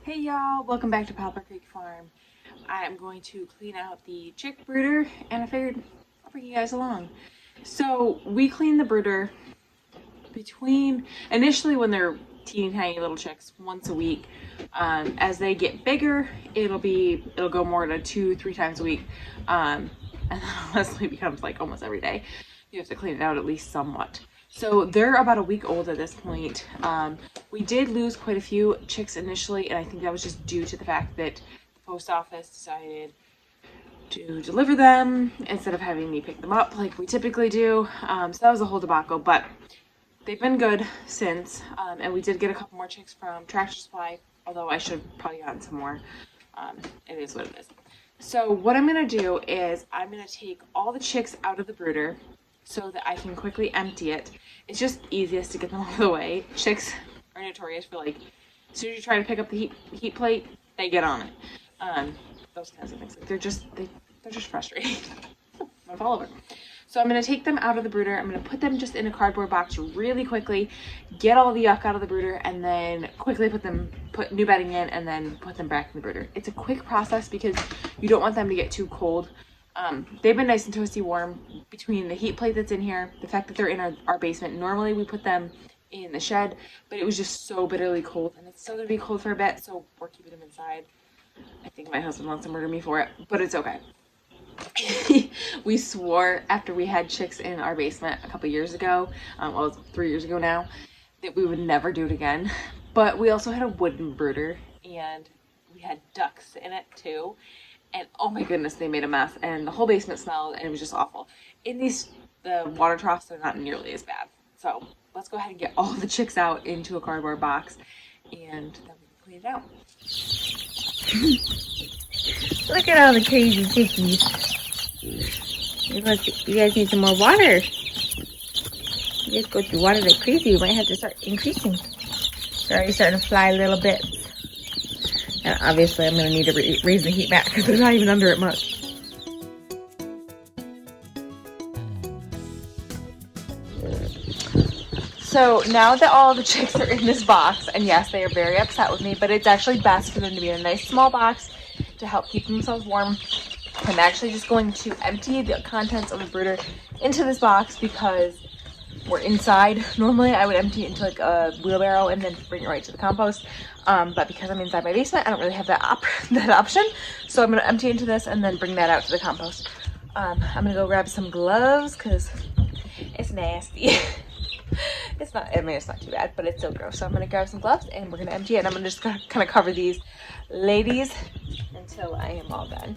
Hey y'all, welcome back to Poplar Creek Farm. I am going to clean out the chick brooder and I figured I'll bring you guys along. So we clean the brooder between, initially when they're teeny tiny little chicks, once a week. As they get bigger, it'll go more to 2-3 times a week. And then honestly becomes like almost every day. You have to clean it out at least somewhat. So they're about a week old at this point. We did lose quite a few chicks initially, and I think that was just due to the fact that the post office decided to deliver them instead of having me pick them up like we typically do. So that was a whole debacle, but they've been good since. And we did get a couple more chicks from Tractor Supply, although I should have probably gotten some more. It is what it is. So what I'm going to do is I'm going to take all the chicks out of the brooder so that I can quickly empty it. It's just easiest to get them out of the way. Chicks are notorious for, like, as soon as you try to pick up the heat plate, they get on it. Those kinds of things. Like, they're just frustrating. I fall over. So I'm going to take them out of the brooder. I'm going to put them just in a cardboard box really quickly, get all the yuck out of the brooder, and then quickly put new bedding in, and then put them back in the brooder. It's a quick process because you don't want them to get too cold. They've been nice and toasty warm between the heat plate that's in here, the fact that they're in our basement. Normally we put them in the shed, but it was just so bitterly cold, and it's still going to be cold for a bit, so we're keeping them inside. I think my husband wants to murder me for it, but it's okay. We swore after we had chicks in our basement a couple years ago, well, it was 3 years ago now, that we would never do it again. But we also had a wooden brooder, and we had ducks in it too. And oh my goodness, they made a mess, and the whole basement smelled, and it was just awful. The water troughs are not nearly as bad. So let's go ahead and get all the chicks out into a cardboard box, and then we can clean it out. Look at all the crazy chickies. You guys need some more water. You guys go through water like crazy. We might have to start increasing. They're already starting to fly a little bit. And obviously I'm going to need to raise the heat back because they're not even under it much. So now that all the chicks are in this box, and yes, they are very upset with me, but it's actually best for them to be in a nice small box to help keep themselves warm. I'm actually just going to empty the contents of the brooder into this box because we're inside. Normally I would empty it into like a wheelbarrow and then bring it right to the compost. But because I'm inside my basement, I don't really have that option. So I'm going to empty into this and then bring that out to the compost. I'm going to go grab some gloves because it's nasty. It's not too bad, but it's still gross. So I'm going to grab some gloves and we're going to empty it. And I'm going to just kind of cover these ladies until I am all done.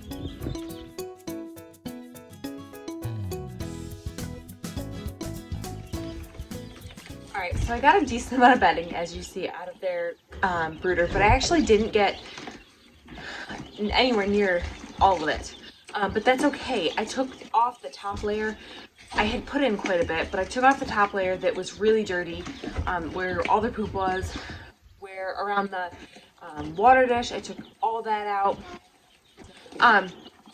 Alright, so I got a decent amount of bedding, as you see, out of their brooder, but I actually didn't get anywhere near all of it. But that's okay. I took off the top layer. I had put in quite a bit, but I took off the top layer that was really dirty, where all the poop was, where around the water dish, I took all that out. And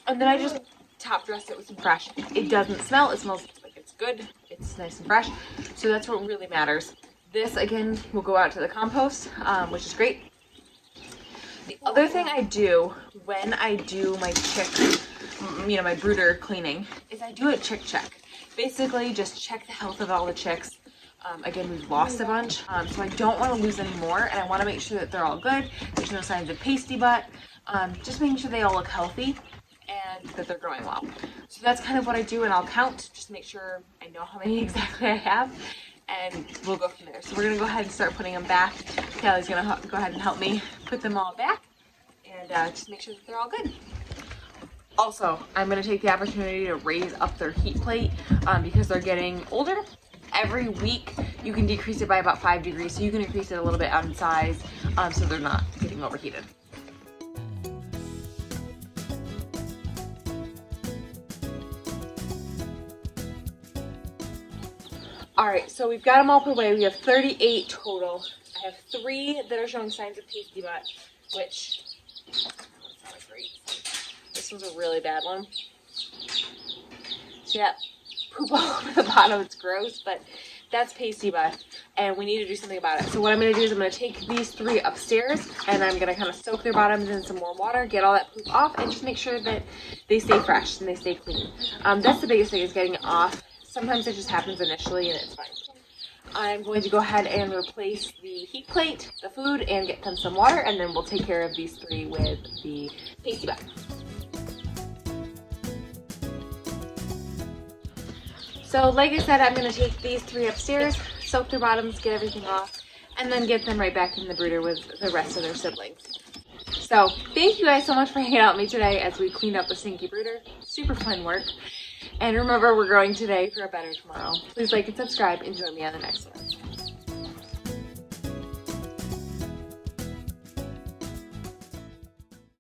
then I just top dressed it with some fresh. It doesn't smell, it smells like it's good, it's nice and fresh. So that's what really matters. This, again, will go out to the compost, which is great. The other thing I do when I do my my brooder cleaning, is I do a chick check. Basically, just check the health of all the chicks. Again, we've lost a bunch, so I don't want to lose any more, and I want to make sure that they're all good. There's no signs of pasty butt. Just making sure they all look healthy and that they're growing well. So that's kind of what I do, and I'll count just to make sure I know how many exactly I have, and we'll go from there. So we're going to go ahead and start putting them back. Kelly's going to go ahead and help me put them all back and just make sure that they're all good. Also, I'm going to take the opportunity to raise up their heat plate because they're getting older. Every week you can decrease it by about 5 degrees, so you can increase it a little bit in size so they're not getting overheated. Alright, so we've got them all put away. We have 38 total. I have 3 that are showing signs of pasty butt, which is not great. This one's a really bad one. See that poop all over the bottom? It's gross, but that's pasty butt, and we need to do something about it. So what I'm going to do is I'm going to take these 3 upstairs, and I'm going to kind of soak their bottoms in some warm water, get all that poop off, and just make sure that they stay fresh and they stay clean. That's the biggest thing, is getting it off. Sometimes it just happens initially and it's fine. I'm going to go ahead and replace the heat plate, the food, and get them some water, and then we'll take care of these 3 with the pasty butt. So like I said, I'm going to take these 3 upstairs, soak their bottoms, get everything off, and then get them right back in the brooder with the rest of their siblings. So thank you guys so much for hanging out with me today as we cleaned up the stinky brooder. Super fun work. And remember, we're growing today for a better tomorrow. Please like and subscribe and join me on the next one.